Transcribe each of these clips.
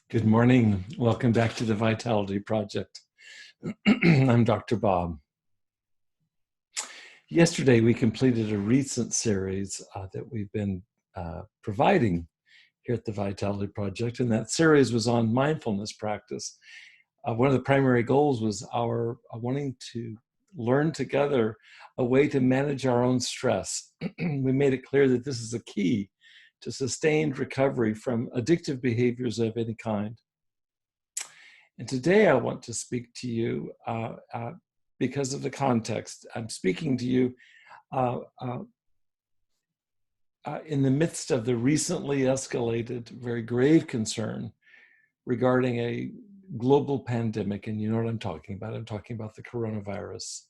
Good morning. Welcome back to the Vitality Project. I'm Dr. Bob. Yesterday, we completed a recent series that we've been providing here at the Vitality Project, and that series was on mindfulness practice. One of the primary goals was our wanting to learn together a way to manage our own stress. We made it clear that this is a key to sustained recovery from addictive behaviors of any kind. And today I want to speak to you because of the context. I'm speaking to you in the midst of the recently escalated, very grave concern regarding a global pandemic. And you know what I'm talking about. I'm talking about the coronavirus.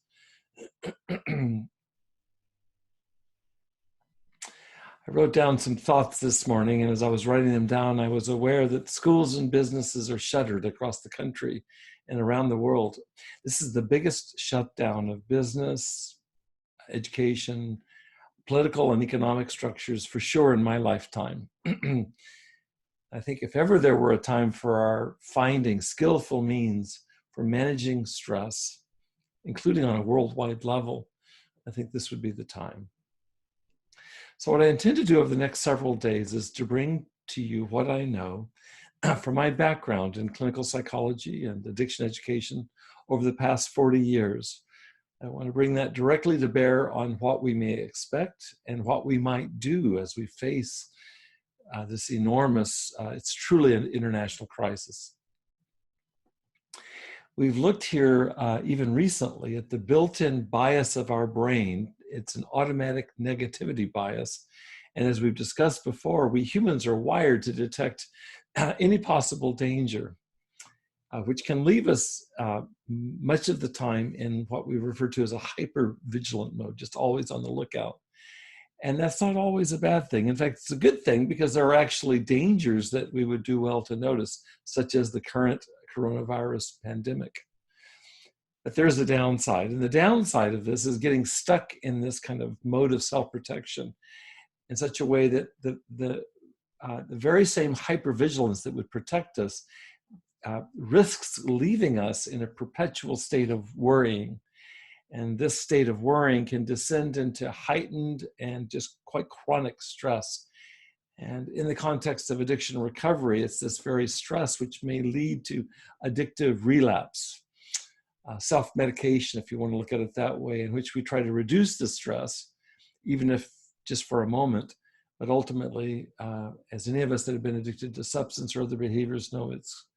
I wrote down some thoughts this morning, and as I was writing them down, I was aware that schools and businesses are shuttered across the country and around the world. This is the biggest shutdown of business, education, political and economic structures for sure in my lifetime. I think if ever there were a time for our finding skillful means for managing stress, including on a worldwide level, I think this would be the time. So what I intend to do over the next several days is to bring to you what I know from my background in clinical psychology and addiction education over the past 40 years. I want to bring that directly to bear on what we may expect and what we might do as we face this enormous, it's truly an international crisis. We've looked here even recently at the built-in bias of our brain. It's an automatic negativity bias. And as we've discussed before, we humans are wired to detect any possible danger, which can leave us much of the time in what we refer to as a hyper-vigilant mode, just always on the lookout. And that's not always a bad thing. In fact, it's a good thing because there are actually dangers that we would do well to notice, such as the current coronavirus pandemic. But there's a downside. And the downside of this is getting stuck in this kind of mode of self-protection in such a way that the very same hypervigilance that would protect us risks leaving us in a perpetual state of worrying. And this state of worrying can descend into heightened and just quite chronic stress. And in the context of addiction recovery, it's this very stress which may lead to addictive relapse, self-medication, if you want to look at it that way, in which we try to reduce the stress, even if just for a moment. But ultimately, as any of us that have been addicted to substance or other behaviors know, it's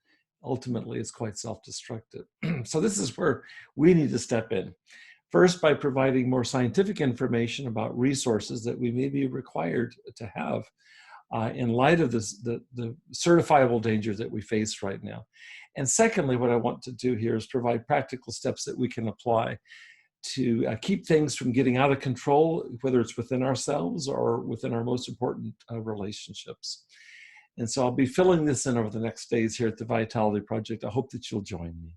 quite self-destructive. So this is where we need to step in. First, by providing more scientific information about resources that we may be required to have in light of the certifiable danger that we face right now. And secondly, what I want to do here is provide practical steps that we can apply to keep things from getting out of control, whether it's within ourselves or within our most important relationships. And so I'll be filling this in over the next days here at the Vitality Project. I hope that you'll join me.